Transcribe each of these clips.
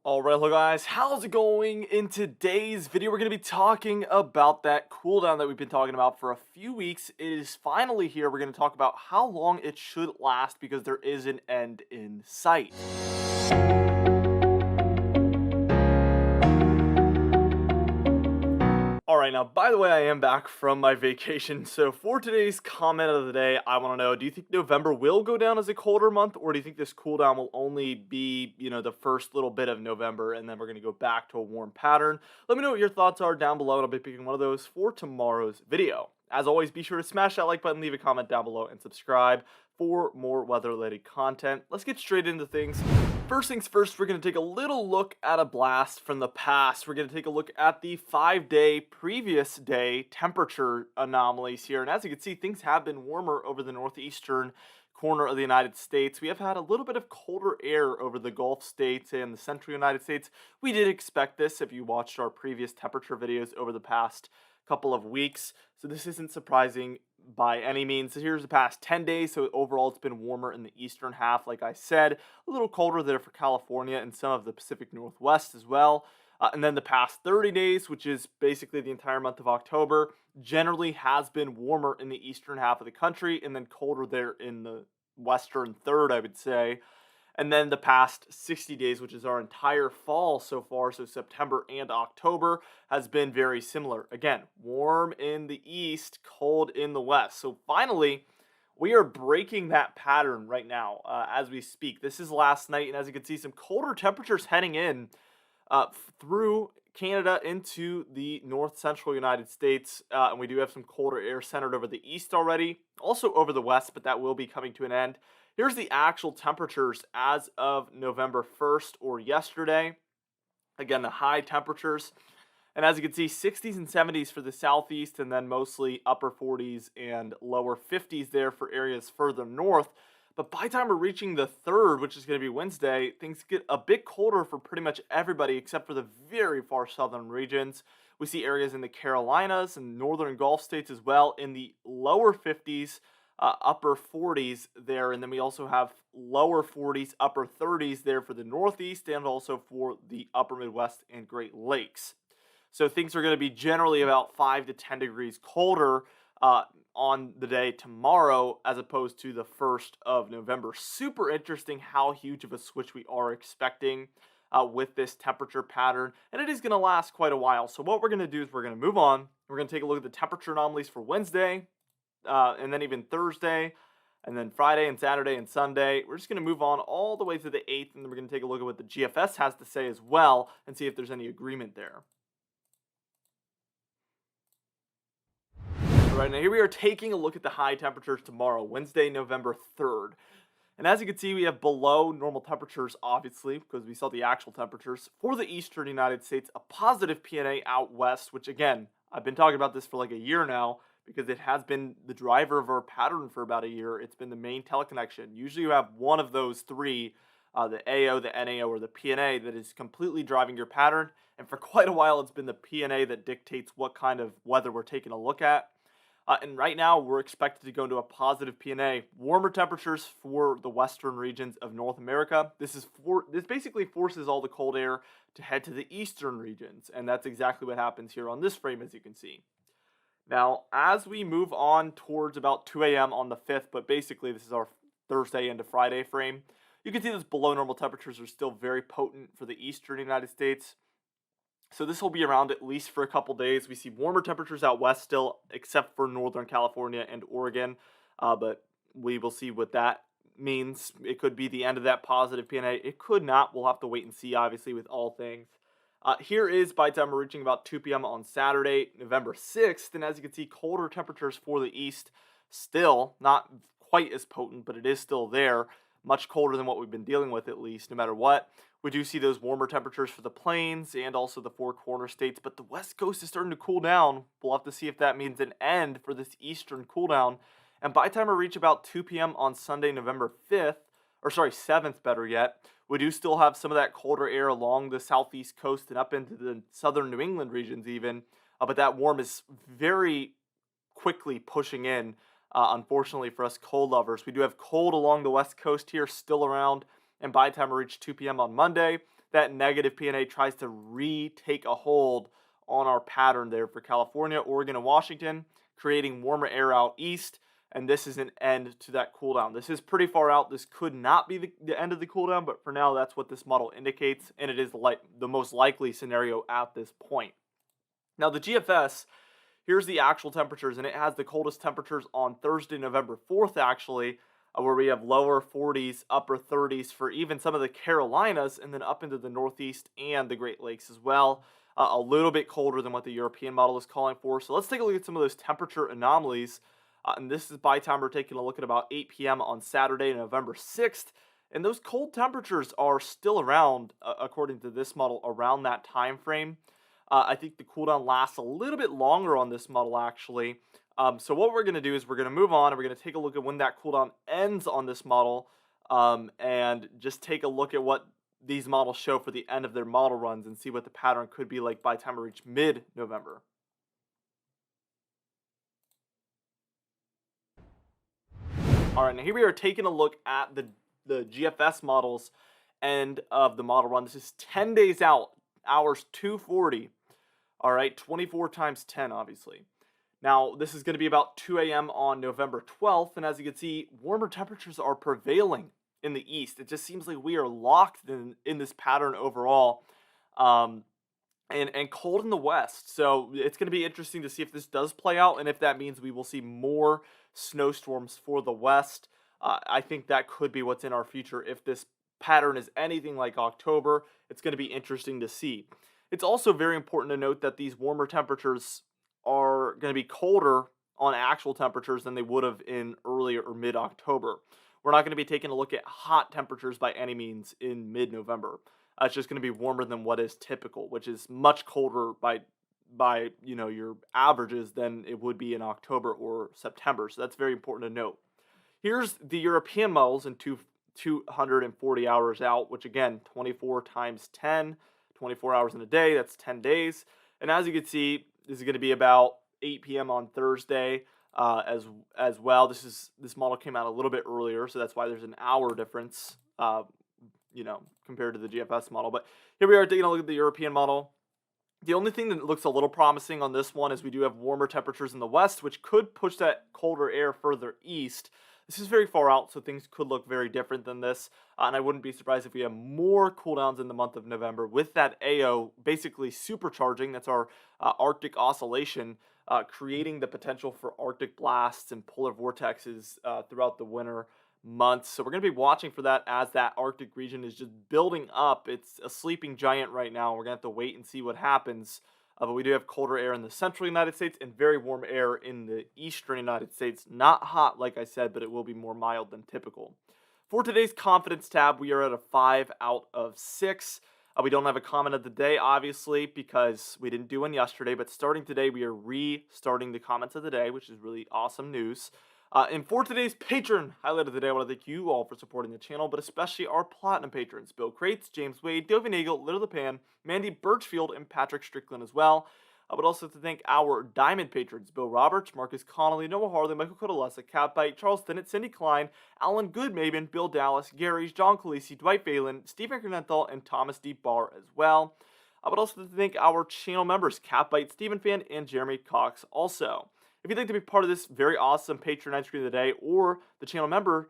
Alright, hello guys, how's it going? In today's video, we're going to be talking about that cooldown that we've been talking about for a few weeks. It is finally here. We're going to talk about how long it should last because there is an end in sight. Alright, now, by the way, I am back from my vacation, so for today's comment of the day, I want to know, do you think November will go down as a colder month, or do you think this cooldown will only be, the first little bit of November, and then we're going to go back to a warm pattern? Let me know what your thoughts are down below, and I'll be picking one of those for tomorrow's video. As always, be sure to smash that like button, leave a comment down below, and subscribe for more weather-related content. Let's get straight into things. First things first, we're going to take a little look at a blast from the past. We're going to take a look at the 5-day previous day temperature anomalies here. And as you can see, things have been warmer over the northeastern corner of the United States. We have had a little bit of colder air over the Gulf states and the central United States. We did expect this if you watched our previous temperature videos over the past couple of weeks. So this isn't surprising by any means. So here's the past 10 days. So overall, it's been warmer in the eastern half, like I said, a little colder there for California and some of the Pacific Northwest as well. And then the past 30 days, which is basically the entire month of October, generally has been warmer in the eastern half of the country and then colder there in the western third, I would say. And then the past 60 days, which is our entire fall so far, so September and October, has been very similar. Again, warm in the east, cold in the west. So finally, we are breaking that pattern right now as we speak. This is last night, and as you can see, some colder temperatures heading in through Canada into the north central United States. And we do have some colder air centered over the east already, also over the west, but that will be coming to an end. Here's the actual temperatures as of November 1st or yesterday. Again, the high temperatures. And as you can see, 60s and 70s for the southeast, and then mostly upper 40s and lower 50s there for areas further north. But by the time we're reaching the 3rd, which is going to be Wednesday, things get a bit colder for pretty much everybody except for the very far southern regions. We see areas in the Carolinas and northern Gulf states as well in the lower 50s, upper 40s there. And then we also have lower 40s, upper 30s there for the Northeast and also for the upper Midwest and Great Lakes. So things are going to be generally about 5 to 10 degrees colder on the day tomorrow as opposed to the 1st of November. Super interesting how huge of a switch we are expecting with this temperature pattern, and it is going to last quite a while. So what we're going to do is we're going to move on. We're going to take a look at the temperature anomalies for Wednesday, and then even Thursday, and then Friday and Saturday and Sunday. We're just going to move on all the way to the 8th, and then we're going to take a look at what the GFS has to say as well and see if there's any agreement there. All right, now here we are taking a look at the high temperatures tomorrow, Wednesday, November 3rd. And as you can see, we have below normal temperatures, obviously, because we saw the actual temperatures. For the eastern United States, a positive PNA out west, which again, I've been talking about this for like a year now, because it has been the driver of our pattern for about a year. It's been the main teleconnection. Usually you have one of those three, the AO, the NAO, or the PNA that is completely driving your pattern. And for quite a while, it's been the PNA that dictates what kind of weather we're taking a look at. And right now, we're expected to go into a positive PNA. Warmer temperatures for the western regions of North America. This basically forces all the cold air to head to the eastern regions. And that's exactly what happens here on this frame, as you can see. Now, as we move on towards about 2 a.m. on the 5th, but basically this is our Thursday into Friday frame, you can see those below normal temperatures are still very potent for the eastern United States. So this will be around at least for a couple days. We see warmer temperatures out west still, except for Northern California and Oregon. But we will see what that means. It could be the end of that positive PNA. It could not. We'll have to wait and see, obviously, with all things. Here is, by the time we're reaching about 2 p.m. on Saturday, November 6th. And as you can see, colder temperatures for the east. Still not quite as potent, but it is still there. Much colder than what we've been dealing with, at least, no matter what. We do see those warmer temperatures for the plains and also the four corner states, but the west coast is starting to cool down. We'll have to see if that means an end for this eastern cool down. And by the time we reach about 2 p.m. on Sunday, November 5th, or sorry, 7th, better yet, we do still have some of that colder air along the southeast coast and up into the southern New England regions even. But that warm is very quickly pushing in, unfortunately for us cold lovers. We do have cold along the west coast here, still around. And by the time we reach 2 p.m. on Monday, that negative PNA tries to retake a hold on our pattern there for California, Oregon, and Washington, creating warmer air out east. And this is an end to that cool down. This is pretty far out. This could not be the end of the cool down, but for now, that's what this model indicates, and it is the most likely scenario at this point. Now, the GFS, here's the actual temperatures, and it has the coldest temperatures on Thursday, November 4th, actually, where we have lower 40s, upper 30s for even some of the Carolinas, and then up into the Northeast and the Great Lakes as well. A little bit colder than what the European model is calling for. So let's take a look at some of those temperature anomalies. And this is by time we're taking a look at about 8 p.m. on Saturday, November 6th. And those cold temperatures are still around, according to this model, around that time frame. I think the cool down lasts a little bit longer on this model, actually. So what we're going to do is we're going to move on, and we're going to take a look at when that cooldown ends on this model, and just take a look at what these models show for the end of their model runs and see what the pattern could be like by the time we reach mid-November. All right, now here we are taking a look at the GFS models end of the model run. This is 10 days out, hours 240. All right, 24 times 10, obviously. Now, this is going to be about 2 a.m. on November 12th, and as you can see, warmer temperatures are prevailing in the east. It just seems like we are locked in this pattern overall, and cold in the west. So it's going to be interesting to see if this does play out, and if that means we will see more snowstorms for the west. I think that could be what's in our future. If this pattern is anything like October, it's going to be interesting to see. It's also very important to note that these warmer temperatures are going to be colder on actual temperatures than they would have in early or mid-October. We're not going to be taking a look at hot temperatures by any means in mid-November. It's just going to be warmer than what is typical, which is much colder by your averages than it would be in October or September. So that's very important to note. Here's the European models in 240 hours out, which again, 24 times 10, 24 hours in a day, that's 10 days. And as you can see, this is going to be about 8 p.m. on Thursday as well. This model came out a little bit earlier, so that's why there's an hour difference, compared to the GFS model. But here we are taking a look at the European model. The only thing that looks a little promising on this one is we do have warmer temperatures in the west, which could push that colder air further east. This is very far out, so things could look very different than this. And I wouldn't be surprised if we have more cooldowns in the month of November with that AO basically supercharging. That's our Arctic oscillation, creating the potential for Arctic blasts and polar vortexes throughout the winter months. So we're going to be watching for that as that Arctic region is just building up. It's a sleeping giant right now. We're going to have to wait and see what happens. But we do have colder air in the central United States and very warm air in the eastern United States. Not hot, like I said, but it will be more mild than typical. For today's confidence tab, we are at a 5 out of 6. We don't have a comment of the day, obviously, because we didn't do one yesterday. But starting today, we are restarting the comments of the day, which is really awesome news. And for today's patron highlight of the day, I want to thank you all for supporting the channel, but especially our platinum patrons, Bill Crates, James Wade, Dovey Nagel, Little the Pan, Mandy Birchfield, and Patrick Strickland as well. I would also like to thank our diamond patrons, Bill Roberts, Marcus Connolly, Noah Harley, Michael Codalesa, Catbite, Charles Tennant, Cindy Klein, Alan Goodmaven, Bill Dallas, Gary, John Calisi, Dwight Phelan, Stephen Granenthal, and Thomas D. Barr as well. I would also like to thank our channel members, Catbite, Stephen Fan, and Jeremy Cox also. If you'd like to be part of this very awesome patron end screen of the day or the channel member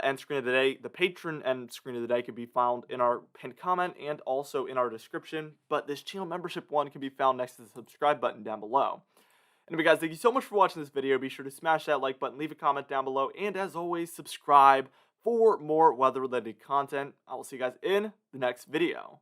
end screen of the day, the patron end screen of the day can be found in our pinned comment and also in our description. But this channel membership one can be found next to the subscribe button down below. Anyway, guys, thank you so much for watching this video. Be sure to smash that like button, leave a comment down below, and as always, subscribe for more weather-related content. I will see you guys in the next video.